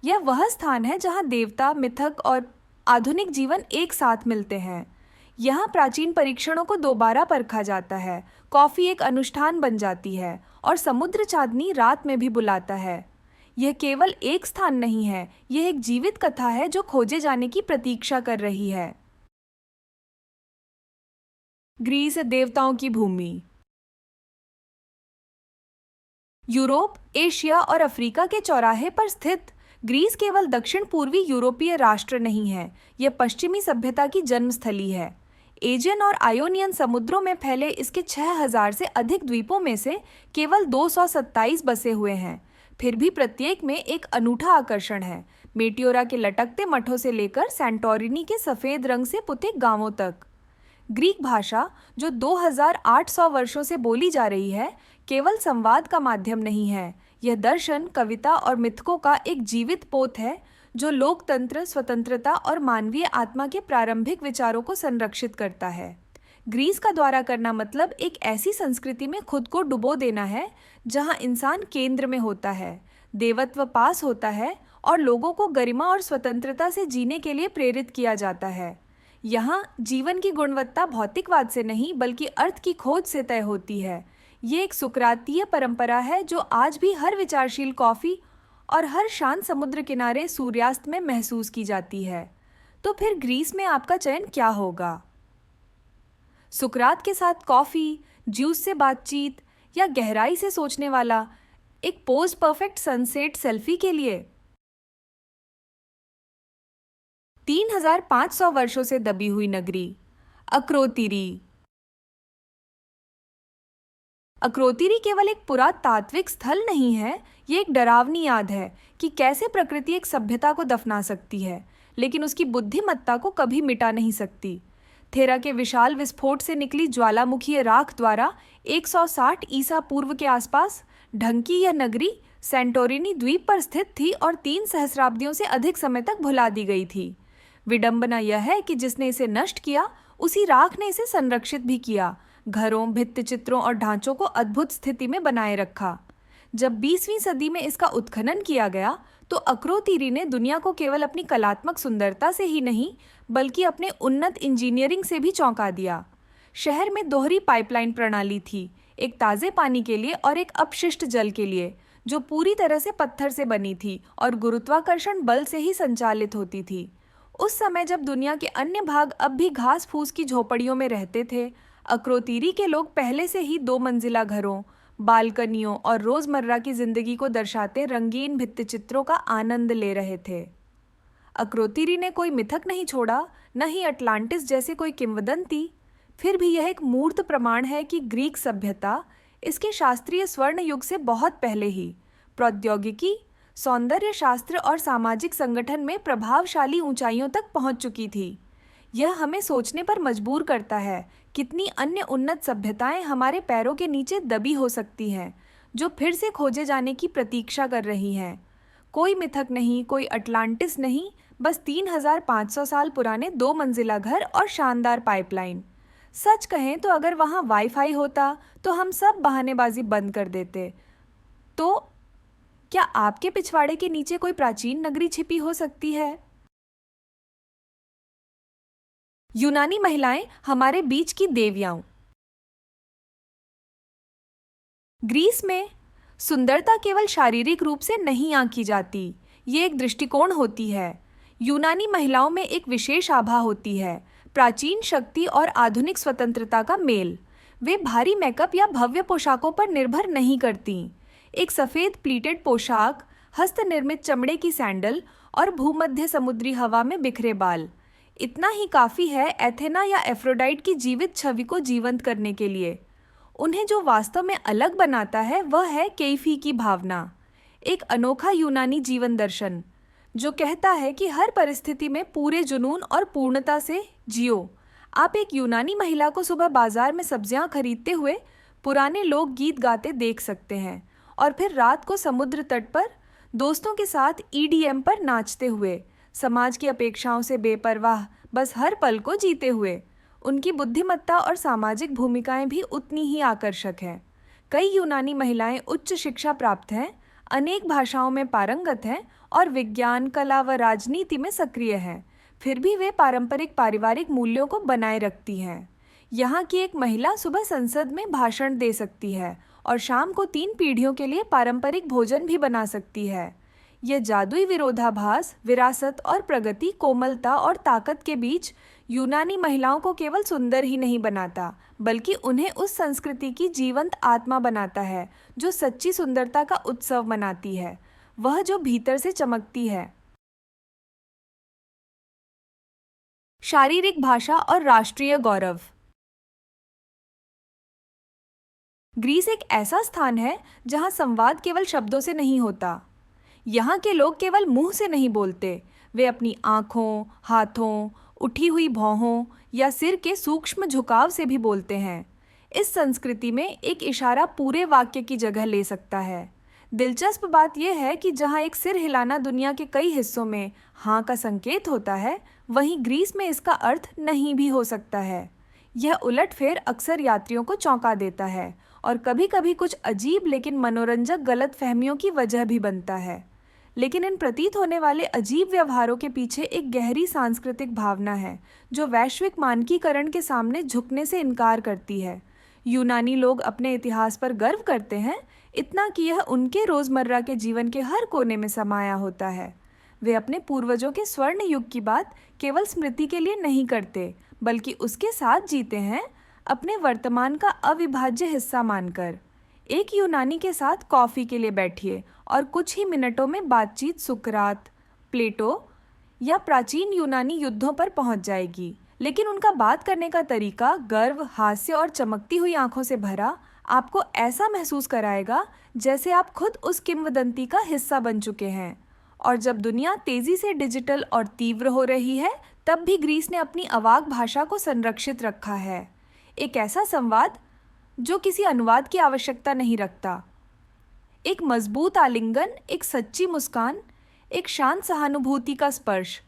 यह वह स्थान है जहाँ देवता, मिथक और आधुनिक जीवन एक साथ मिलते हैं। यहाँ प्राचीन परीक्षणों को दोबारा परखा जाता है, कॉफी एक अनुष्ठान बन जाती है और समुद्र चांदनी रात में भी बुलाता है। यह केवल एक स्थान नहीं है, यह एक जीवित कथा है जो खोजे जाने की प्रतीक्षा कर रही है। ग्रीस देवताओं की भूमि। यूरोप, एशिया और अफ्रीका के चौराहे पर स्थित ग्रीस केवल दक्षिण पूर्वी यूरोपीय राष्ट्र नहीं है, यह पश्चिमी सभ्यता की जन्मस्थली है। एजियन और आयोनियन समुद्रों में फैले इसके 6000 से अधिक द्वीपों में से केवल 227 बसे हुए हैं। फिर भी प्रत्येक में एक अनूठा आकर्षण है, मेटियोरा के लटकते मठों से लेकर सैंटोरिनी के सफ़ेद रंग से पुते गांवों तक। ग्रीक भाषा, जो 2800 वर्षों से बोली जा रही है, केवल संवाद का माध्यम नहीं है, यह दर्शन, कविता और मिथकों का एक जीवित पोत है जो लोकतंत्र, स्वतंत्रता और मानवीय आत्मा के प्रारंभिक विचारों को संरक्षित करता है। ग्रीस का दौरा करना मतलब एक ऐसी संस्कृति में खुद को डुबो देना है जहां इंसान केंद्र में होता है, देवत्व पास होता है और लोगों को गरिमा और स्वतंत्रता से जीने के लिए प्रेरित किया जाता है। यहाँ जीवन की गुणवत्ता भौतिकवाद से नहीं बल्कि अर्थ की खोज से तय होती है। ये एक सुकरातीय परंपरा है जो आज भी हर विचारशील कॉफी और हर शांत समुद्र किनारे सूर्यास्त में महसूस की जाती है। तो फिर ग्रीस में आपका चयन क्या होगा? सुकरात के साथ कॉफी, ज्यूस से बातचीत या गहराई से सोचने वाला एक पोस्ट परफेक्ट सनसेट सेल्फी के लिए? 3500 वर्षों से दबी हुई नगरी अक्रोतिरी। अक्रोतिरी केवल एक पुरातात्विक स्थल नहीं है, ये एक डरावनी याद है कि कैसे प्रकृति एक सभ्यता को दफना सकती है, लेकिन उसकी बुद्धिमत्ता को कभी मिटा नहीं सकती। थेरा के विशाल विस्फोट से निकली ज्वालामुखीय राख द्वारा 160 ईसा पूर्व के आसपास ढंकी यह नगरी सैंटोरिनी द्वीप पर स्थित थी और 3 सहस्राब्दियों से अधिक समय तक भुला दी गई थी। विडंबना यह है कि जिसने इसे नष्ट किया, उसी राख ने इसे संरक्षित भी किया, घरों, भित्तिचित्रों और ढांचों को अद्भुत स्थिति में बनाए रखा। जब 20वीं सदी में इसका उत्खनन किया गया तो अक्रोतिरी ने दुनिया को केवल अपनी कलात्मक सुंदरता से ही नहीं बल्कि अपने उन्नत इंजीनियरिंग से भी चौंका दिया। शहर में दोहरी पाइपलाइन प्रणाली थी, एक ताज़े पानी के लिए और एक अपशिष्ट जल के लिए, जो पूरी तरह से पत्थर से बनी थी और गुरुत्वाकर्षण बल से ही संचालित होती थी। उस समय जब दुनिया के अन्य भाग अब भी घास फूस की झोपड़ियों में रहते थे, अक्रोतिरी के लोग पहले से ही 2 मंजिला घरों, बालकनियों और रोजमर्रा की जिंदगी को दर्शाते रंगीन भित्तिचित्रों का आनंद ले रहे थे। अक्रोतिरी ने कोई मिथक नहीं छोड़ा, न ही अटलांटिस जैसे कोई किंवदंती। फिर भी यह एक मूर्त प्रमाण है कि ग्रीक सभ्यता इसके शास्त्रीय स्वर्ण युग से बहुत पहले ही प्रौद्योगिकी, सौंदर्य शास्त्र और सामाजिक संगठन में प्रभावशाली ऊंचाइयों तक पहुंच चुकी थी। यह हमें सोचने पर मजबूर करता है कितनी अन्य उन्नत सभ्यताएं हमारे पैरों के नीचे दबी हो सकती हैं, जो फिर से खोजे जाने की प्रतीक्षा कर रही हैं। कोई मिथक नहीं, कोई अटलांटिस नहीं, बस 3500 साल पुराने 2 मंजिला घर और शानदार पाइपलाइन। सच कहें तो अगर वहाँ वाईफाई होता तो हम सब बहानेबाजी बंद कर देते। तो क्या आपके पिछवाड़े के नीचे कोई प्राचीन नगरी छिपी हो सकती है? यूनानी महिलाएं हमारे बीच की देवियां। ग्रीस में सुंदरता केवल शारीरिक रूप से नहीं आंकी जाती, ये एक दृष्टिकोण होती है। यूनानी महिलाओं में एक विशेष आभा होती है, प्राचीन शक्ति और आधुनिक स्वतंत्रता का मेल। वे भारी मेकअप या भव्य पोशाकों पर निर्भर नहीं करती। एक सफ़ेद प्लीटेड पोशाक, हस्तनिर्मित चमड़े की सैंडल और भूमध्य समुद्री हवा में बिखरे बाल, इतना ही काफ़ी है एथेना या एफ्रोडाइट की जीवित छवि को जीवंत करने के लिए। उन्हें जो वास्तव में अलग बनाता है वह है केइफी की भावना, एक अनोखा यूनानी जीवन दर्शन जो कहता है कि हर परिस्थिति में पूरे जुनून और पूर्णता से जियो। आप एक यूनानी महिला को सुबह बाजार में सब्जियां खरीदते हुए पुराने लोकगीत गाते देख सकते हैं और फिर रात को समुद्र तट पर दोस्तों के साथ ईडीएम पर नाचते हुए, समाज की अपेक्षाओं से बेपरवाह, बस हर पल को जीते हुए। उनकी बुद्धिमत्ता और सामाजिक भूमिकाएं भी उतनी ही आकर्षक हैं। कई यूनानी महिलाएं उच्च शिक्षा प्राप्त हैं, अनेक भाषाओं में पारंगत हैं और विज्ञान, कला व राजनीति में सक्रिय हैं, फिर भी वे पारंपरिक पारिवारिक मूल्यों को बनाए रखती हैं। यहाँ की एक महिला सुबह संसद में भाषण दे सकती है और शाम को 3 पीढ़ियों के लिए पारंपरिक भोजन भी बना सकती है। यह जादुई विरोधाभास विरासत और प्रगति, कोमलता और ताकत के बीच यूनानी महिलाओं को केवल सुंदर ही नहीं बनाता, बल्कि उन्हें उस संस्कृति की जीवंत आत्मा बनाता है जो सच्ची सुंदरता का उत्सव मनाती है, वह जो भीतर से चमकती है। शारीरिक भाषा और राष्ट्रीय गौरव। ग्रीस एक ऐसा स्थान है जहां संवाद केवल शब्दों से नहीं होता। यहाँ के लोग केवल मुंह से नहीं बोलते, वे अपनी आँखों, हाथों, उठी हुई भौहों या सिर के सूक्ष्म झुकाव से भी बोलते हैं। इस संस्कृति में एक इशारा पूरे वाक्य की जगह ले सकता है। दिलचस्प बात यह है कि जहाँ एक सिर हिलाना दुनिया के कई हिस्सों में हाँ का संकेत होता है, वहीं ग्रीस में इसका अर्थ नहीं भी हो सकता है। यह उलटफेर अक्सर यात्रियों को चौंका देता है और कभी-कभी कुछ अजीब लेकिन मनोरंजक गलतफहमियों की वजह भी बनता है। लेकिन इन प्रतीत होने वाले अजीब व्यवहारों के पीछे एक गहरी सांस्कृतिक भावना है जो वैश्विक मानकीकरण के सामने झुकने से इनकार करती है। यूनानी लोग अपने इतिहास पर गर्व करते हैं, इतना कि यह उनके रोजमर्रा के जीवन के हर कोने में समाया होता है। वे अपने पूर्वजों के स्वर्ण युग की बात केवल स्मृति के लिए नहीं करते, बल्कि उसके साथ जीते हैं, अपने वर्तमान का अविभाज्य हिस्सा मानकर। एक यूनानी के साथ कॉफ़ी के लिए बैठिए और कुछ ही मिनटों में बातचीत सुकरात, प्लेटो या प्राचीन यूनानी युद्धों पर पहुंच जाएगी। लेकिन उनका बात करने का तरीका गर्व, हास्य और चमकती हुई आंखों से भरा आपको ऐसा महसूस कराएगा जैसे आप खुद उस किंवदंती का हिस्सा बन चुके हैं। और जब दुनिया तेजी से डिजिटल और तीव्र हो रही है, तब भी ग्रीस ने अपनी अवाक भाषा को संरक्षित रखा है। एक ऐसा संवाद जो किसी अनुवाद की आवश्यकता नहीं रखता। एक मजबूत आलिंगन, एक सच्ची मुस्कान, एक शांत सहानुभूति का स्पर्श,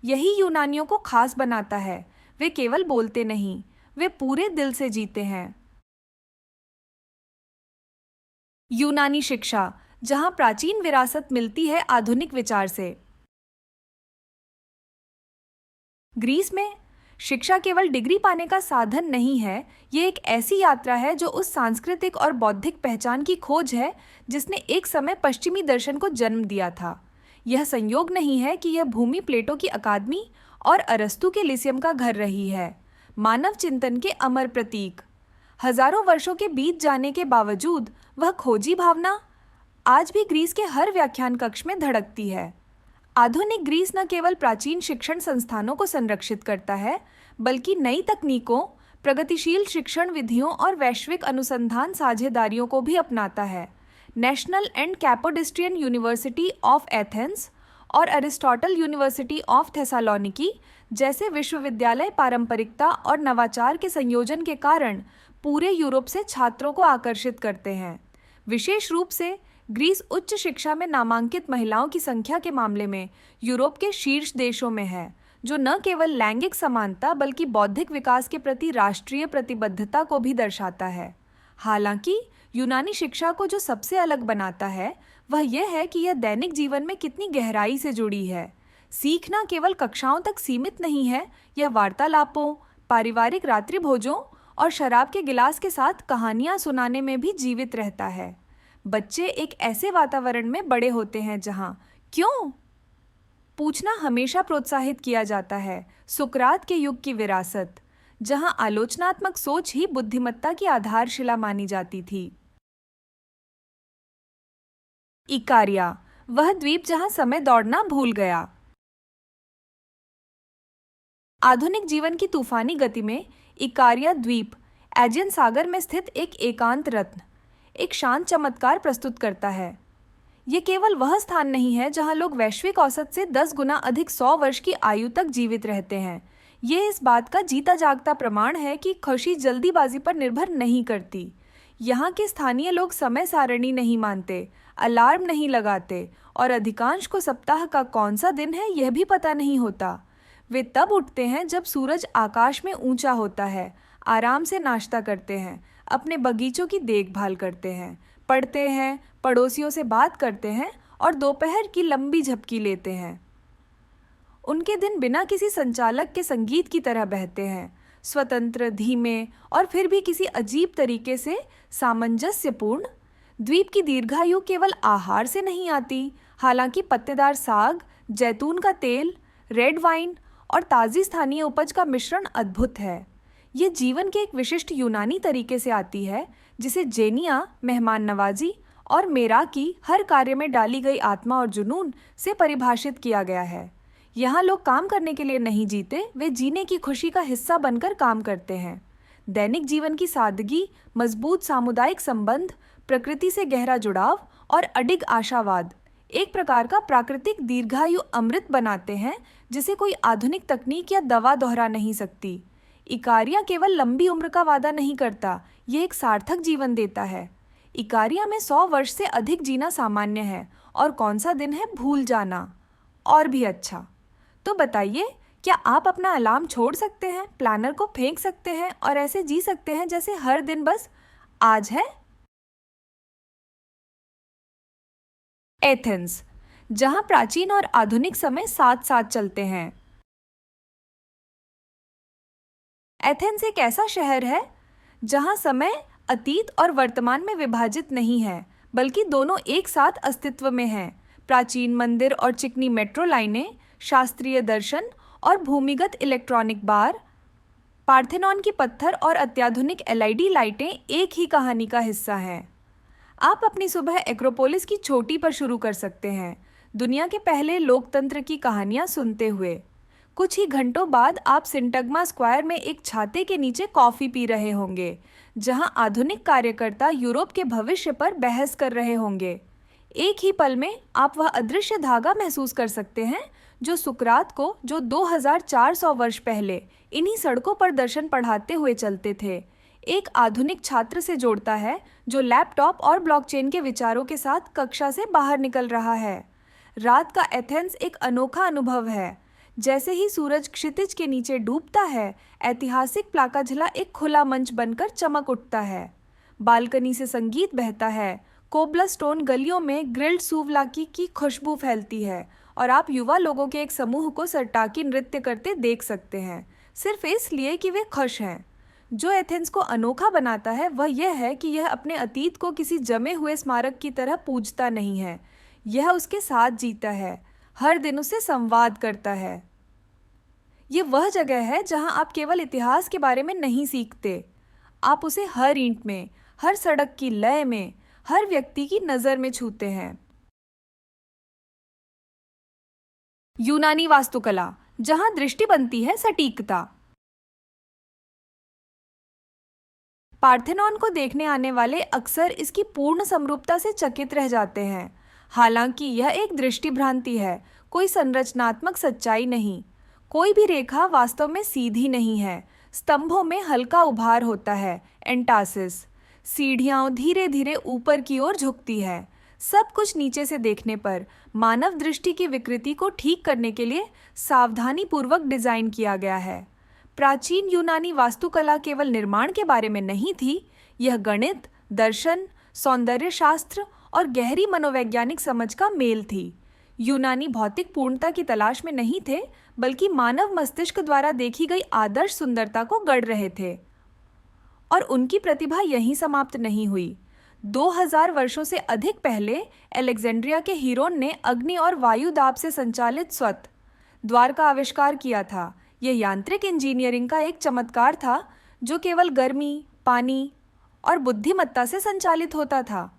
यही यूनानियों को खास बनाता है। वे केवल बोलते नहीं, वे पूरे दिल से जीते हैं। यूनानी शिक्षा, जहां प्राचीन विरासत मिलती है आधुनिक विचार से। ग्रीस में शिक्षा केवल डिग्री पाने का साधन नहीं है, ये एक ऐसी यात्रा है जो उस सांस्कृतिक और बौद्धिक पहचान की खोज है जिसने एक समय पश्चिमी दर्शन को जन्म दिया था। यह संयोग नहीं है कि यह भूमि प्लेटो की अकादमी और अरस्तु के लिसियम का घर रही है, मानव चिंतन के अमर प्रतीक। हजारों वर्षों के बीत जाने के बावजूद वह खोजी भावना आज भी ग्रीस के हर व्याख्यान कक्ष में धड़कती है। आधुनिक ग्रीस न केवल प्राचीन शिक्षण संस्थानों को संरक्षित करता है, बल्कि नई तकनीकों, प्रगतिशील शिक्षण विधियों और वैश्विक अनुसंधान साझेदारियों को भी अपनाता है। National and Kapodistrian University of Athens और अरिस्टोटल यूनिवर्सिटी ऑफ थेसालोनिकी जैसे विश्वविद्यालय पारंपरिकता और नवाचार के संयोजन के कारण पूरे यूरोप से छात्रों को आकर्षित करते हैं। विशेष रूप से ग्रीस उच्च शिक्षा में नामांकित महिलाओं की संख्या के मामले में यूरोप के शीर्ष देशों में है, जो न केवल लैंगिक समानता बल्कि बौद्धिक विकास के प्रति राष्ट्रीय प्रतिबद्धता को भी दर्शाता है। हालांकि यूनानी शिक्षा को जो सबसे अलग बनाता है वह यह है कि यह दैनिक जीवन में कितनी गहराई से जुड़ी है। सीखना केवल कक्षाओं तक सीमित नहीं है, यह वार्तालापों, पारिवारिक रात्रिभोजों और शराब के गिलास के साथ कहानियां सुनाने में भी जीवित रहता है। बच्चे एक ऐसे वातावरण में बड़े होते हैं जहां क्यों पूछना हमेशा प्रोत्साहित किया जाता है। सुकरात के युग की विरासत, जहां आलोचनात्मक सोच ही बुद्धिमत्ता की आधारशिला मानी जाती थी। इकारिया, वह द्वीप जहां समय दौड़ना भूल गया। आधुनिक जीवन की तूफानी गति में इकारिया द्वीप एजियन सागर में स्थित एक एकांत रत्न, एक शांत चमत्कार प्रस्तुत करता है। ये केवल वह स्थान नहीं है जहां लोग वैश्विक औसत से 10 गुना अधिक 100 वर्ष की आयु तक जीवित रहते हैं। ये इस बात का जीता जागता प्रमाण है कि खुशी जल्दीबाजी पर निर्भर नहीं करती। यहाँ के स्थानीय लोग समय सारणी नहीं मानते, अलार्म नहीं लगाते और अधिकांश को सप्ताह का कौन सा दिन है यह भी पता नहीं होता। वे तब उठते हैं जब सूरज आकाश में ऊंचा होता है, आराम से नाश्ता करते हैं, अपने बगीचों की देखभाल करते हैं, पढ़ते हैं, पड़ोसियों से बात करते हैं और दोपहर की लंबी झपकी लेते हैं। उनके दिन बिना किसी संचालक के संगीत की तरह बहते हैं, स्वतंत्र, धीमे और फिर भी किसी अजीब तरीके से सामंजस्यपूर्ण। द्वीप की दीर्घायु केवल आहार से नहीं आती, हालांकि पत्तेदार साग, जैतून का तेल, रेड वाइन और ताज़ी स्थानीय उपज का मिश्रण अद्भुत है। ये जीवन के एक विशिष्ट यूनानी तरीके से आती है, जिसे जेनिया, मेहमान नवाजी, और मेरा की हर कार्य में डाली गई आत्मा और जुनून से परिभाषित किया गया है। यहाँ लोग काम करने के लिए नहीं जीते, वे जीने की खुशी का हिस्सा बनकर काम करते हैं। दैनिक जीवन की सादगी, मजबूत सामुदायिक संबंध, प्रकृति से गहरा जुड़ाव और अडिग आशावाद एक प्रकार का प्राकृतिक दीर्घायु अमृत बनाते हैं, जिसे कोई आधुनिक तकनीक या दवा दोहरा नहीं सकती। इकारिया केवल लंबी उम्र का वादा नहीं करता, ये एक सार्थक जीवन देता है। इकारिया में 100 वर्ष से अधिक जीना सामान्य है, और कौन सा दिन है भूल जाना और भी अच्छा। तो बताइए, क्या आप अपना अलार्म छोड़ सकते हैं, प्लानर को फेंक सकते हैं और ऐसे जी सकते हैं जैसे हर दिन बस आज है? एथेंस, जहां प्राचीन और आधुनिक समय साथ साथ चलते हैं। एथेंस एक ऐसा शहर है जहां समय अतीत और वर्तमान में विभाजित नहीं है, बल्कि दोनों एक साथ अस्तित्व में हैं। प्राचीन मंदिर और चिकनी मेट्रो लाइनें, शास्त्रीय दर्शन और भूमिगत इलेक्ट्रॉनिक बार, पार्थेनॉन की पत्थर और अत्याधुनिक एलईडी लाइटें एक ही कहानी का हिस्सा हैं। आप अपनी सुबह एक्रोपोलिस की चोटी पर शुरू कर सकते हैं, दुनिया के पहले लोकतंत्र की कहानियां सुनते हुए। कुछ ही घंटों बाद आप सिंटगमा स्क्वायर में एक छाते के नीचे कॉफ़ी पी रहे होंगे, जहां आधुनिक कार्यकर्ता यूरोप के भविष्य पर बहस कर रहे होंगे। एक ही पल में आप वह अदृश्य धागा महसूस कर सकते हैं जो सुकरात को, जो 2400 वर्ष पहले इन्हीं सड़कों पर दर्शन पढ़ाते हुए चलते थे, एक आधुनिक छात्र से जोड़ता है जो लैपटॉप और ब्लॉकचेन के विचारों के साथ कक्षा से बाहर निकल रहा है। रात का एथेंस एक अनोखा अनुभव है। जैसे ही सूरज क्षितिज के नीचे डूबता है, ऐतिहासिक प्लाकाझला एक खुला मंच बनकर चमक उठता है। बालकनी से संगीत बहता है, कोबलस्टोन गलियों में ग्रिल्ड सूवलाकी की खुशबू फैलती है, और आप युवा लोगों के एक समूह को सरटाकी नृत्य करते देख सकते हैं, सिर्फ इसलिए कि वे खुश हैं। जो एथेंस को अनोखा बनाता है वह यह है कि यह अपने अतीत को किसी जमे हुए स्मारक की तरह पूजता नहीं है, यह उसके साथ जीता है, हर दिन उससे संवाद करता है। ये वह जगह है जहां आप केवल इतिहास के बारे में नहीं सीखते, आप उसे हर ईंट में, हर सड़क की लय में, हर व्यक्ति की नज़र में छूते हैं। यूनानी वास्तुकला, जहां दृष्टि बनती है सटीकता। पार्थेनॉन को देखने आने वाले अक्सर इसकी पूर्ण समरूपता से चकित रह जाते हैं। हालांकि यह एक दृष्टि भ्रांति है, कोई संरचनात्मक सच्चाई नहीं। कोई भी रेखा वास्तव में सीधी नहीं है, स्तंभों में हल्का उभार होता है, एंटासिस। सीढ़ियाँ धीरे धीरे ऊपर की ओर झुकती है। सब कुछ नीचे से देखने पर मानव दृष्टि की विकृति को ठीक करने के लिए सावधानीपूर्वक डिजाइन किया गया है। प्राचीन यूनानी वास्तुकला केवल निर्माण के बारे में नहीं थी, यह गणित, दर्शन, सौंदर्य शास्त्र और गहरी मनोवैज्ञानिक समझ का मेल थी। यूनानी भौतिक पूर्णता की तलाश में नहीं थे, बल्कि मानव मस्तिष्क द्वारा देखी गई आदर्श सुंदरता को गढ़ रहे थे। और उनकी प्रतिभा यहीं समाप्त नहीं हुई। 2000 वर्षों से अधिक पहले अलेक्जेंड्रिया के हीरोन ने अग्नि और वायु दाब से संचालित स्वत द्वार का आविष्कार किया था। यह यांत्रिक इंजीनियरिंग का एक चमत्कार था जो केवल गर्मी, पानी और बुद्धिमत्ता से संचालित होता था।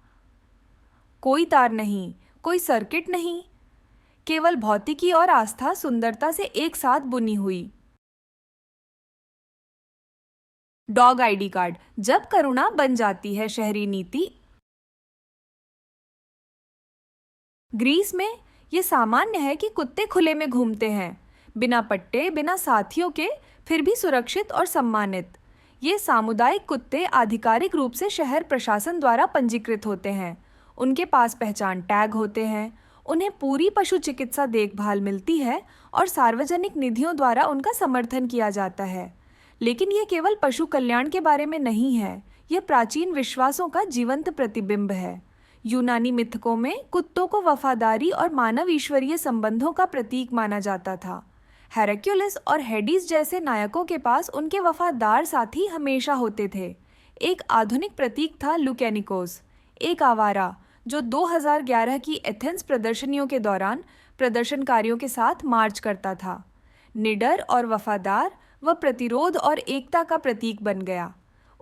कोई तार नहीं, कोई सर्किट नहीं, केवल भौतिकी और आस्था सुंदरता से एक साथ बुनी हुई। डॉग आईडी कार्ड, जब करुणा बन जाती है शहरी नीति। ग्रीस में यह सामान्य है कि कुत्ते खुले में घूमते हैं, बिना पट्टे, बिना साथियों के, फिर भी सुरक्षित और सम्मानित। ये सामुदायिक कुत्ते आधिकारिक रूप से शहर प्रशासन द्वारा पंजीकृत होते हैं। उनके पास पहचान टैग होते हैं, उन्हें पूरी पशु चिकित्सा देखभाल मिलती है और सार्वजनिक निधियों द्वारा उनका समर्थन किया जाता है। लेकिन यह केवल पशु कल्याण के बारे में नहीं है, यह प्राचीन विश्वासों का जीवंत प्रतिबिंब है। यूनानी मिथकों में कुत्तों को वफादारी और मानव ईश्वरीय संबंधों का प्रतीक माना जाता था। हेराक्युलस और हेडिस जैसे नायकों के पास उनके वफादार साथी हमेशा होते थे। एक आधुनिक प्रतीक था लुकेनिकोस, एक आवारा जो 2011 की एथेंस प्रदर्शनियों के दौरान प्रदर्शनकारियों के साथ मार्च करता था। निडर और वफादार, वह प्रतिरोध और एकता का प्रतीक बन गया।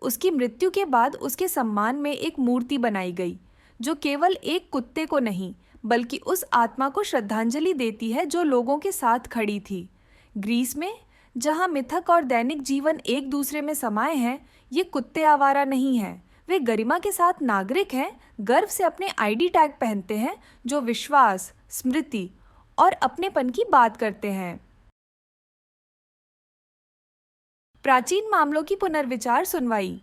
उसकी मृत्यु के बाद उसके सम्मान में एक मूर्ति बनाई गई जो केवल एक कुत्ते को नहीं बल्कि उस आत्मा को श्रद्धांजलि देती है जो लोगों के साथ खड़ी थी। ग्रीस में, जहां मिथक और दैनिक जीवन एक दूसरे में समाये हैं, ये कुत्ते आवारा नहीं हैं। वे गरिमा के साथ नागरिक हैं, गर्व से अपने आईडी टैग पहनते हैं जो विश्वास, स्मृति और अपनेपन की बात करते हैं। प्राचीन मामलों की पुनर्विचार सुनवाई।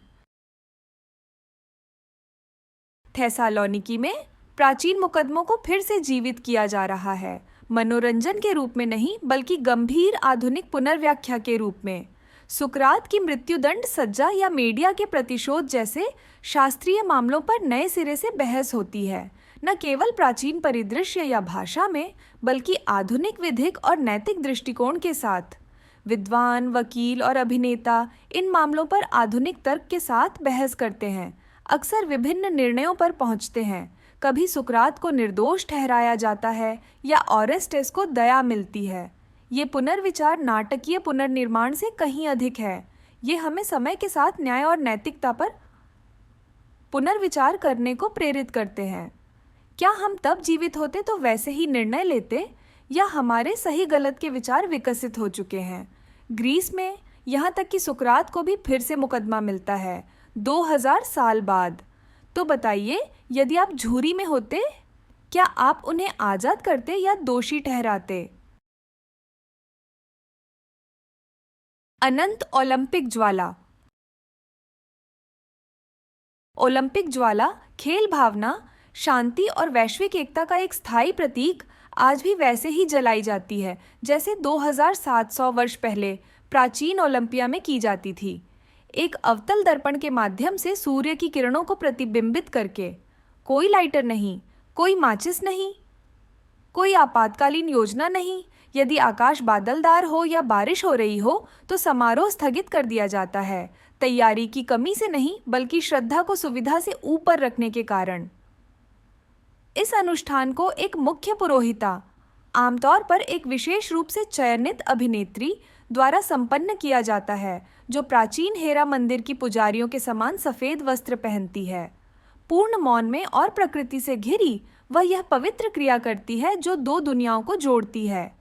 थेसालोनिकी में प्राचीन मुकदमों को फिर से जीवित किया जा रहा है, मनोरंजन के रूप में नहीं बल्कि गंभीर आधुनिक पुनर्व्याख्या के रूप में। सुकरात की मृत्युदंड सज्जा या मीडिया के प्रतिशोध जैसे शास्त्रीय मामलों पर नए सिरे से बहस होती है, न केवल प्राचीन परिदृश्य या भाषा में बल्कि आधुनिक विधिक और नैतिक दृष्टिकोण के साथ। विद्वान, वकील और अभिनेता इन मामलों पर आधुनिक तर्क के साथ बहस करते हैं, अक्सर विभिन्न निर्णयों पर पहुंचते हैं। कभी सुकरात को निर्दोष ठहराया जाता है या ओरेस्टेस को दया मिलती है। ये पुनर्विचार नाटकीय पुनर्निर्माण से कहीं अधिक है। ये हमें समय के साथ न्याय और नैतिकता पर पुनर्विचार करने को प्रेरित करते हैं। क्या हम तब जीवित होते तो वैसे ही निर्णय लेते, या हमारे सही गलत के विचार विकसित हो चुके हैं? ग्रीस में यहाँ तक कि सुकरात को भी फिर से मुकदमा मिलता है 2000 साल बाद। तो बताइए, यदि आप झूरी में होते, क्या आप उन्हें आजाद करते या दोषी ठहराते? अनंत ओलंपिक ज्वाला। ओलंपिक ज्वाला खेल भावना, शांति और वैश्विक एकता का एक स्थायी प्रतीक आज भी वैसे ही जलाई जाती है जैसे 2700 वर्ष पहले प्राचीन ओलंपिया में की जाती थी। एक अवतल दर्पण के माध्यम से सूर्य की किरणों को प्रतिबिंबित करके। कोई लाइटर नहीं, कोई माचिस नहीं, कोई आपातकालीन योजना नहीं। यदि आकाश बादलदार हो या बारिश हो रही हो तो समारोह स्थगित कर दिया जाता है, तैयारी की कमी से नहीं बल्कि श्रद्धा को सुविधा से ऊपर रखने के कारण। इस अनुष्ठान को एक मुख्य पुरोहिता, आमतौर पर एक विशेष रूप से चयनित अभिनेत्री द्वारा संपन्न किया जाता है, जो प्राचीन हेरा मंदिर की पुजारियों के समान सफेद वस्त्र पहनती है। पूर्ण मौन में और प्रकृति से घिरी वह यह पवित्र क्रिया करती है जो दो दुनियाओं को जोड़ती है,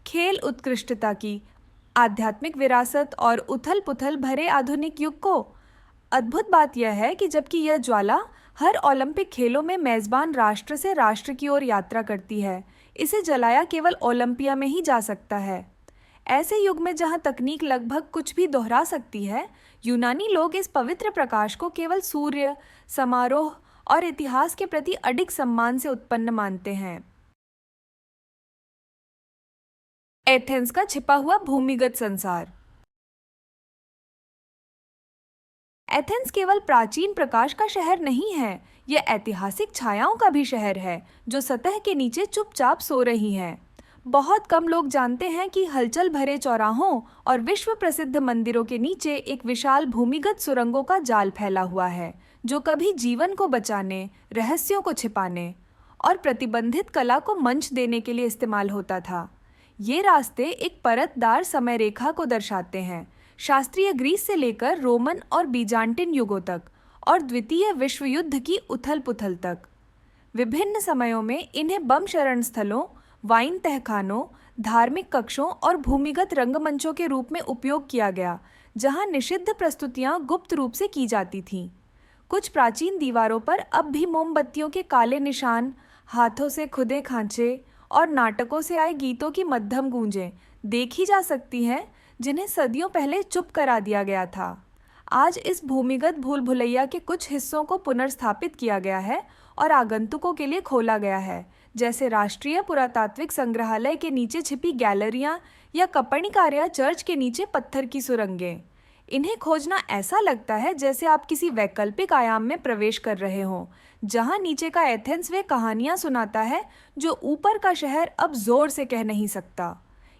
खेल उत्कृष्टता की, आध्यात्मिक विरासत और उथल पुथल भरे आधुनिक युग को। अद्भुत बात यह है कि जबकि यह ज्वाला हर ओलंपिक खेलों में मेजबान राष्ट्र से राष्ट्र की ओर यात्रा करती है, इसे जलाया केवल ओलंपिया में ही जा सकता है। ऐसे युग में जहां तकनीक लगभग कुछ भी दोहरा सकती है, यूनानी लोग इस पवित्र प्रकाश को केवल सूर्य, समारोह और इतिहास के प्रति अडिग सम्मान से उत्पन्न मानते हैं। एथेंस का छिपा हुआ भूमिगत संसार। एथेंस केवल प्राचीन प्रकाश का शहर नहीं है, यह ऐतिहासिक छायाओं का भी शहर है जो सतह के नीचे चुपचाप सो रही हैं। बहुत कम लोग जानते हैं कि हलचल भरे चौराहों और विश्व प्रसिद्ध मंदिरों के नीचे एक विशाल भूमिगत सुरंगों का जाल फैला हुआ है, जो कभी जीवन को बचाने, रहस्यों को छिपाने और प्रतिबंधित कला को मंच देने के लिए इस्तेमाल होता था। ये रास्ते एक परतदार समय रेखा को दर्शाते हैं, शास्त्रीय ग्रीस से लेकर रोमन और बीजांटिन युगों तक और द्वितीय विश्व युद्ध की उथल पुथल तक। विभिन्न समयों में इन्हें बम शरण स्थलों, वाइन तहखानों, धार्मिक कक्षों और भूमिगत रंगमंचों के रूप में उपयोग किया गया, जहां निषिद्ध प्रस्तुतियां गुप्त रूप से की जाती थीं। कुछ प्राचीन दीवारों पर अब भी मोमबत्तियों के काले निशान, हाथों से खुदे खांचे और नाटकों से आए गीतों की मध्यम गूंजें देखी जा सकती हैं, जिन्हें सदियों पहले चुप करा दिया गया था। आज इस भूमिगत भूल भुलैया के कुछ हिस्सों को पुनर्स्थापित किया गया है और आगंतुकों के लिए खोला गया है, जैसे राष्ट्रीय पुरातात्विक संग्रहालय के नीचे छिपी गैलरियां या कपर्णिकार्या चर्च के नीचे पत्थर की सुरंगें। इन्हें खोजना ऐसा लगता है जैसे आप किसी वैकल्पिक आयाम में प्रवेश कर रहे हों, जहां नीचे का एथेंस वे कहानियां सुनाता है जो ऊपर का शहर अब जोर से कह नहीं सकता।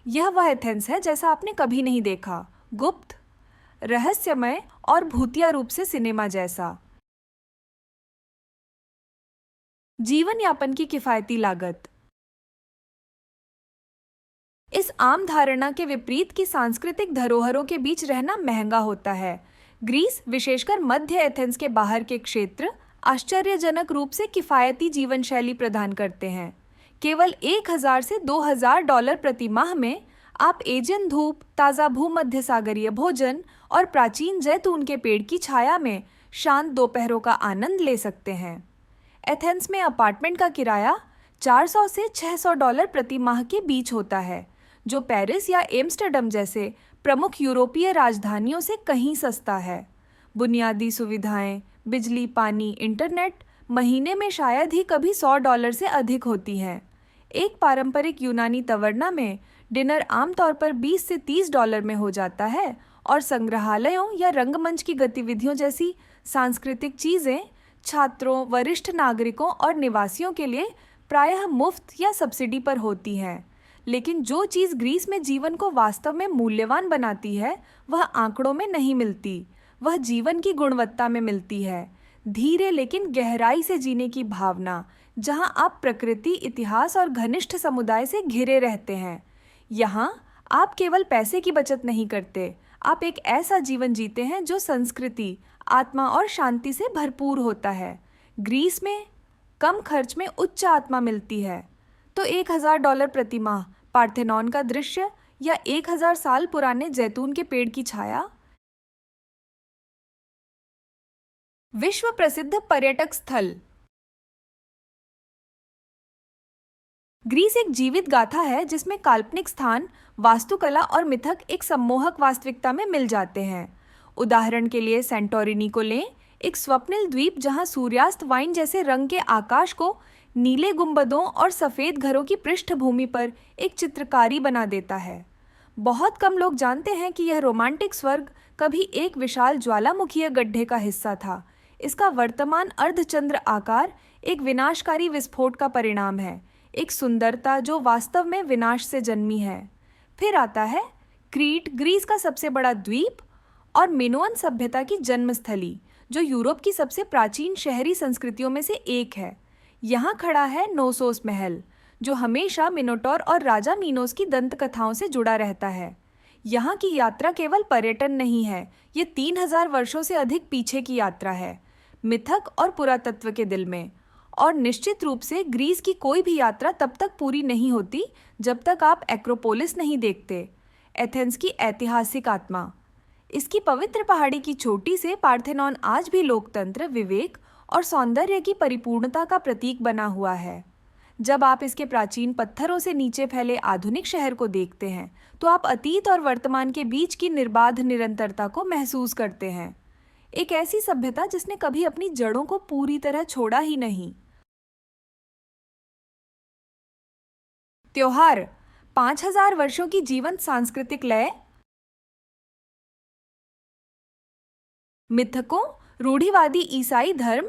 यह वह एथेंस है जैसा आपने कभी नहीं देखा, गुप्त, रहस्यमय और भूतिया रूप से सिनेमा जैसा। जीवन यापन की किफायती लागत। इस आम धारणा के विपरीत कि सांस्कृतिक धरोहरों के बीच रहना महंगा होता है, ग्रीस, विशेषकर मध्य एथेंस के बाहर के क्षेत्र, आश्चर्यजनक रूप से किफायती जीवन शैली प्रदान करते हैं। केवल 1000 से $2000 प्रति माह में आप एजियन धूप, ताज़ा भूमध्य सागरीय भोजन और प्राचीन जैतून के पेड़ की छाया में शांत दोपहरों का आनंद ले सकते हैं। एथेंस में अपार्टमेंट का किराया 400 से $600 प्रति माह के बीच होता है, जो पेरिस या एम्स्टर्डम जैसे प्रमुख यूरोपीय राजधानियों से कहीं सस्ता है। बुनियादी सुविधाएं, बिजली, पानी, इंटरनेट महीने में शायद ही कभी $100 से अधिक होती हैं। एक पारंपरिक यूनानी तवर्ना में डिनर आमतौर पर $20 से $30 में हो जाता है और संग्रहालयों या रंगमंच की गतिविधियों जैसी सांस्कृतिक चीज़ें छात्रों, वरिष्ठ नागरिकों और निवासियों के लिए प्रायः मुफ्त या सब्सिडी पर होती हैं। लेकिन जो चीज़ ग्रीस में जीवन को वास्तव में मूल्यवान बनाती है वह आंकड़ों में नहीं मिलती, वह जीवन की गुणवत्ता में मिलती है। धीरे लेकिन गहराई से जीने की भावना, जहां आप प्रकृति, इतिहास और घनिष्ठ समुदाय से घिरे रहते हैं। यहाँ आप केवल पैसे की बचत नहीं करते, आप एक ऐसा जीवन जीते हैं जो संस्कृति, आत्मा और शांति से भरपूर होता है। ग्रीस में कम खर्च में उच्च आत्मा मिलती है। तो $1000 प्रति माह, पार्थेनॉन का दृश्य या 1000 साल पुराने जैतून के पेड़ की छाया। विश्व प्रसिद्ध पर्यटक स्थल। ग्रीस एक जीवित गाथा है जिसमें काल्पनिक स्थान, वास्तुकला और मिथक एक सम्मोहक वास्तविकता में मिल जाते हैं। उदाहरण के लिए सेंटोरिनी को लें, एक स्वप्निल द्वीप जहां सूर्यास्त वाइन जैसे रंग के आकाश को नीले गुंबदों और सफ़ेद घरों की पृष्ठभूमि पर एक चित्रकारी बना देता है। बहुत कम लोग जानते हैं कि यह रोमांटिक स्वर्ग कभी एक विशाल ज्वालामुखीय गड्ढे का हिस्सा था। इसका वर्तमान अर्धचंद्र आकार एक विनाशकारी विस्फोट का परिणाम है, एक सुंदरता जो वास्तव में विनाश से जन्मी है। फिर आता है क्रीट, ग्रीस का सबसे बड़ा द्वीप और मिनोअन सभ्यता की जन्मस्थली, जो यूरोप की सबसे प्राचीन शहरी संस्कृतियों में से एक है। यहाँ खड़ा है नोसोस महल, जो हमेशा मिनोटोर और राजा मीनोस की दंत कथाओं से जुड़ा रहता है। यहाँ की यात्रा केवल पर्यटन नहीं है, ये 3000 वर्षों से अधिक पीछे की यात्रा है, मिथक और पुरातत्व के दिल में। और निश्चित रूप से ग्रीस की कोई भी यात्रा तब तक पूरी नहीं होती जब तक आप एक्रोपोलिस नहीं देखते, एथेंस की ऐतिहासिक आत्मा। इसकी पवित्र पहाड़ी की चोटी से पार्थेनॉन आज भी लोकतंत्र, विवेक और सौंदर्य की परिपूर्णता का प्रतीक बना हुआ है। जब आप इसके प्राचीन पत्थरों से नीचे फैले आधुनिक शहर को देखते हैं तो आप अतीत और वर्तमान के बीच की निर्बाध निरंतरता को महसूस करते हैं। एक ऐसी सभ्यता जिसने कभी अपनी जड़ों को पूरी तरह छोड़ा ही नहीं। त्योहार, 5000 वर्षों की जीवंत सांस्कृतिक लय। मिथकों, रूढ़िवादी ईसाई धर्म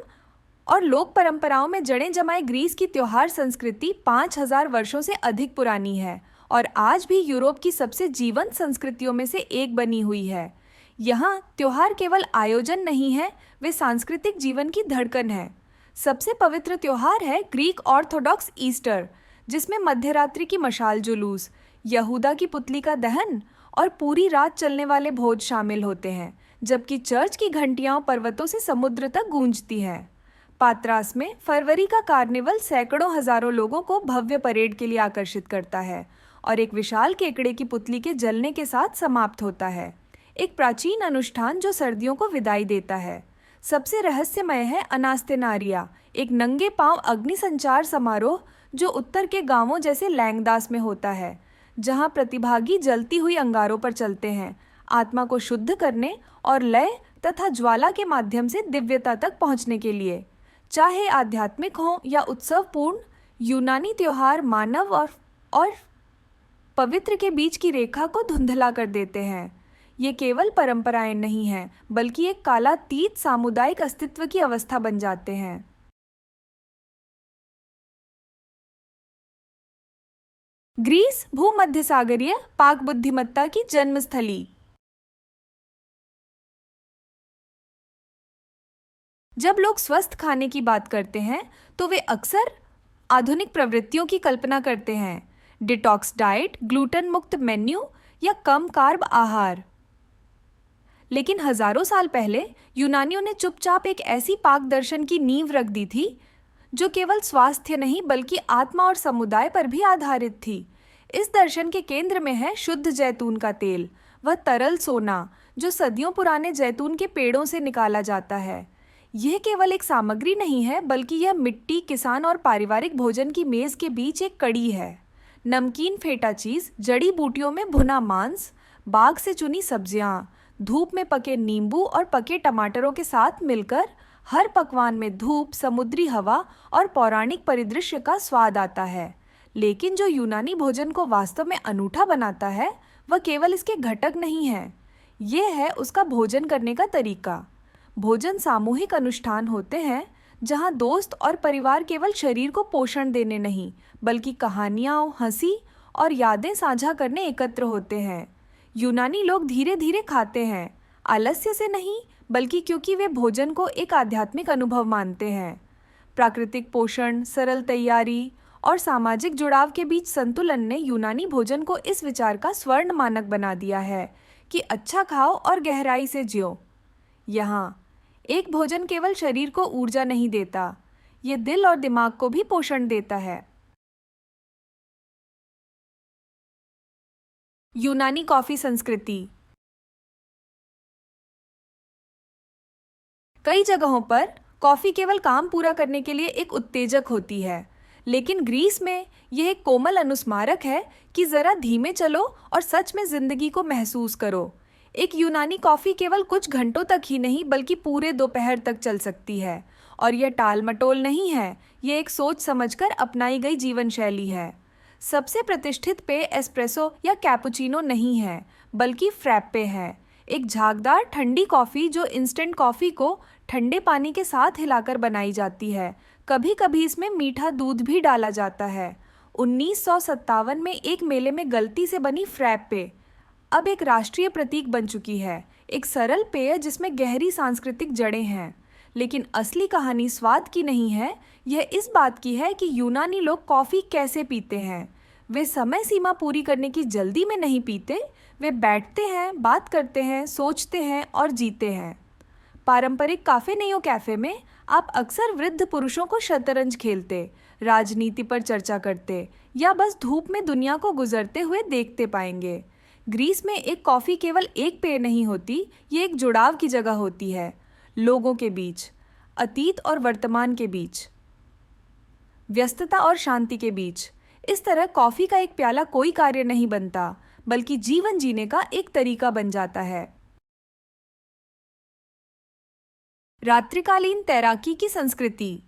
और लोक परंपराओं में जड़ें जमाए ग्रीस की त्योहार संस्कृति 5000 वर्षों से अधिक पुरानी है और आज भी यूरोप की सबसे जीवंत संस्कृतियों में से एक बनी हुई है। यहाँ त्योहार केवल आयोजन नहीं है, वे सांस्कृतिक जीवन की धड़कन है। सबसे पवित्र त्योहार है ग्रीक ऑर्थोडॉक्स ईस्टर, जिसमें मध्यरात्रि की मशाल जुलूस, यहूदा की पुतली का दहन और पूरी रात चलने वाले भोज शामिल होते हैं, जबकि चर्च की घंटियां पर्वतों से समुद्र तक गूंजती हैं। पात्रास में फरवरी का कार्निवल सैकड़ों हजारों लोगों को भव्य परेड के लिए आकर्षित करता है और एक विशाल केकड़े की पुतली के जलने के साथ समाप्त होता है, एक प्राचीन अनुष्ठान जो सर्दियों को विदाई देता है। सबसे रहस्यमय है अनास्तेनारिया, एक नंगे पांव अग्नि संचार समारोह जो उत्तर के गांवों जैसे लैंगदास में होता है, जहां प्रतिभागी जलती हुई अंगारों पर चलते हैं, आत्मा को शुद्ध करने और लय तथा ज्वाला के माध्यम से दिव्यता तक पहुंचने के लिए। चाहे आध्यात्मिक हो या उत्सवपूर्ण, यूनानी त्योहार मानव और पवित्र के बीच की रेखा को धुंधला कर देते हैं। ये केवल परंपराएं नहीं हैं, बल्कि एक कालातीत सामुदायिक अस्तित्व की अवस्था बन जाते हैं। ग्रीस भूमध्य सागरीय पाक बुद्धिमत्ता की जन्मस्थली। जब लोग स्वस्थ खाने की बात करते हैं तो वे अक्सर आधुनिक प्रवृत्तियों की कल्पना करते हैं। डिटॉक्स डाइट, ग्लूटेन मुक्त मेन्यू या कम कार्ब आहार। लेकिन हजारों साल पहले यूनानियों ने चुपचाप एक ऐसी पाक दर्शन की नींव रख दी थी जो केवल स्वास्थ्य नहीं बल्कि आत्मा और समुदाय पर भी आधारित थी। इस दर्शन के केंद्र में है शुद्ध जैतून का तेल, वह तरल सोना जो सदियों पुराने जैतून के पेड़ों से निकाला जाता है। यह केवल एक सामग्री नहीं है बल्कि यह मिट्टी, किसान और पारिवारिक भोजन की मेज के बीच एक कड़ी है। नमकीन फेटा चीज, जड़ी बूटियों में भुना मांस, बाग से चुनी सब्जियां, धूप में पके नींबू और पके टमाटरों के साथ मिलकर हर पकवान में धूप, समुद्री हवा और पौराणिक परिदृश्य का स्वाद आता है। लेकिन जो यूनानी भोजन को वास्तव में अनूठा बनाता है वह केवल इसके घटक नहीं है, यह है उसका भोजन करने का तरीका। भोजन सामूहिक अनुष्ठान होते हैं जहां दोस्त और परिवार केवल शरीर को पोषण देने नहीं बल्कि कहानियां, हंसी और यादें साझा करने एकत्र होते हैं। यूनानी लोग धीरे धीरे खाते हैं, आलस्य से नहीं बल्कि क्योंकि वे भोजन को एक आध्यात्मिक अनुभव मानते हैं। प्राकृतिक पोषण, सरल तैयारी और सामाजिक जुड़ाव के बीच संतुलन ने यूनानी भोजन को इस विचार का स्वर्ण मानक बना दिया है कि अच्छा खाओ और गहराई से जियो। यहाँ एक भोजन केवल शरीर को ऊर्जा नहीं देता, ये दिल और दिमाग को भी पोषण देता है। यूनानी कॉफी संस्कृति। कई जगहों पर कॉफी केवल काम पूरा करने के लिए एक उत्तेजक होती है, लेकिन ग्रीस में यह एक कोमल अनुस्मारक है कि जरा धीमे चलो और सच में जिंदगी को महसूस करो। एक यूनानी कॉफी केवल कुछ घंटों तक ही नहीं बल्कि पूरे दोपहर तक चल सकती है, और यह टाल मटोल नहीं है, यह एक सोच समझकर अपनाई गई जीवन शैली है। सबसे प्रतिष्ठित पेय एस्प्रेसो या कैपुचिनो नहीं है बल्कि फ्रैप्पे है, एक झागदार ठंडी कॉफ़ी जो इंस्टेंट कॉफ़ी को ठंडे पानी के साथ हिलाकर बनाई जाती है। कभी कभी इसमें मीठा दूध भी डाला जाता है। 1957 में एक मेले में गलती से बनी फ्रैप्पे अब एक राष्ट्रीय प्रतीक बन चुकी है, एक सरल पेय जिसमें गहरी सांस्कृतिक जड़ें हैं। लेकिन असली कहानी स्वाद की नहीं है, यह इस बात की है कि यूनानी लोग कॉफ़ी कैसे पीते हैं। वे समय सीमा पूरी करने की जल्दी में नहीं पीते, वे बैठते हैं, बात करते हैं, सोचते हैं और जीते हैं। पारंपरिक काफे कैफे में आप अक्सर वृद्ध पुरुषों को शतरंज खेलते, राजनीति पर चर्चा करते या बस धूप में दुनिया को गुजरते हुए देखते पाएंगे। ग्रीस में एक कॉफ़ी केवल एक पेय नहीं होती, ये एक जुड़ाव की जगह होती है, लोगों के बीच, अतीत और वर्तमान के बीच, व्यस्तता और शांति के बीच। इस तरह कॉफ़ी का एक प्याला कोई कार्य नहीं बनता बल्कि जीवन जीने का एक तरीका बन जाता है। रात्रिकालीन तैराकी की संस्कृति।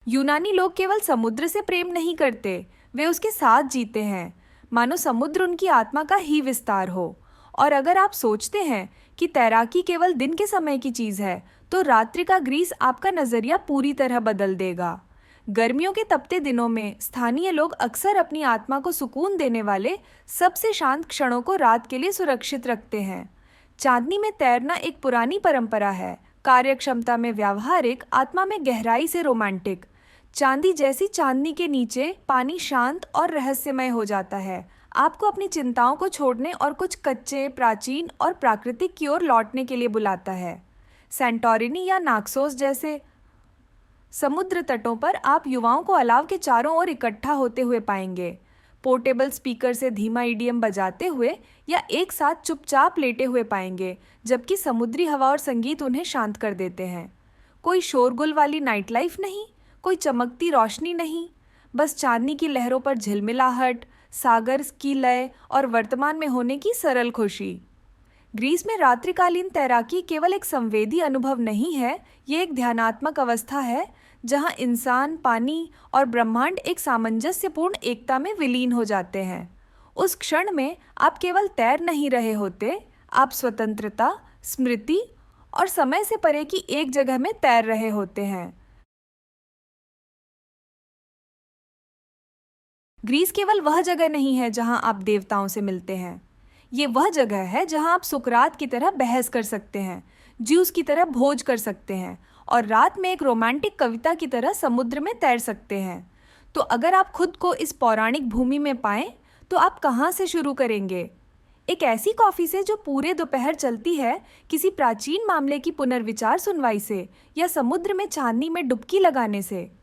यूनानी लोग केवल समुद्र से प्रेम नहीं करते, वे उसके साथ जीते हैं, मानो समुद्र उनकी आत्मा का ही विस्तार हो। और अगर आप सोचते हैं कि तैराकी केवल दिन के समय की चीज़ है तो रात्रि का ग्रीस आपका नज़रिया पूरी तरह बदल देगा। गर्मियों के तपते दिनों में स्थानीय लोग अक्सर अपनी आत्मा को सुकून देने वाले सबसे शांत क्षणों को रात के लिए सुरक्षित रखते हैं। चांदनी में तैरना एक पुरानी परंपरा है, कार्यक्षमता में व्यावहारिक, आत्मा में गहराई से रोमांटिक। चांदी जैसी चांदनी के नीचे पानी शांत और रहस्यमय हो जाता है, आपको अपनी चिंताओं को छोड़ने और कुछ कच्चे, प्राचीन और प्राकृतिक की ओर लौटने के लिए बुलाता है। सेंटोरिनी या नाक्सोस जैसे समुद्र तटों पर आप युवाओं को अलाव के चारों ओर इकट्ठा होते हुए पाएंगे, पोर्टेबल स्पीकर से धीमा ईडीएम बजाते हुए या एक साथ चुपचाप लेटे हुए पाएंगे, जबकि समुद्री हवा और संगीत उन्हें शांत कर देते हैं। कोई शोरगुल वाली नाइट लाइफ नहीं, कोई चमकती रोशनी नहीं, बस चांदनी की लहरों पर झिलमिलाहट, सागर की लय और वर्तमान में होने की सरल खुशी। ग्रीस में रात्रिकालीन तैराकी केवल एक संवेदी अनुभव नहीं है, ये एक ध्यानात्मक अवस्था है जहां इंसान, पानी और ब्रह्मांड एक सामंजस्यपूर्ण एकता में विलीन हो जाते हैं। उस क्षण में आप केवल तैर नहीं रहे होते, आप स्वतंत्रता, स्मृति और समय से परे की एक जगह में तैर रहे होते हैं। ग्रीस केवल वह जगह नहीं है जहां आप देवताओं से मिलते हैं। ये वह जगह है जहां आप सुकरात की तरह बहस कर सकते हैं, ज्यूस की तरह भोज कर सकते हैं और रात में एक रोमांटिक कविता की तरह समुद्र में तैर सकते हैं। तो अगर आप खुद को इस पौराणिक भूमि में पाएं, तो आप कहाँ से शुरू करेंगे? एक ऐसी कॉफ़ी से जो पूरे दोपहर चलती है, किसी प्राचीन मामले की पुनर्विचार सुनवाई से, या समुद्र में चांदनी में डुबकी लगाने से?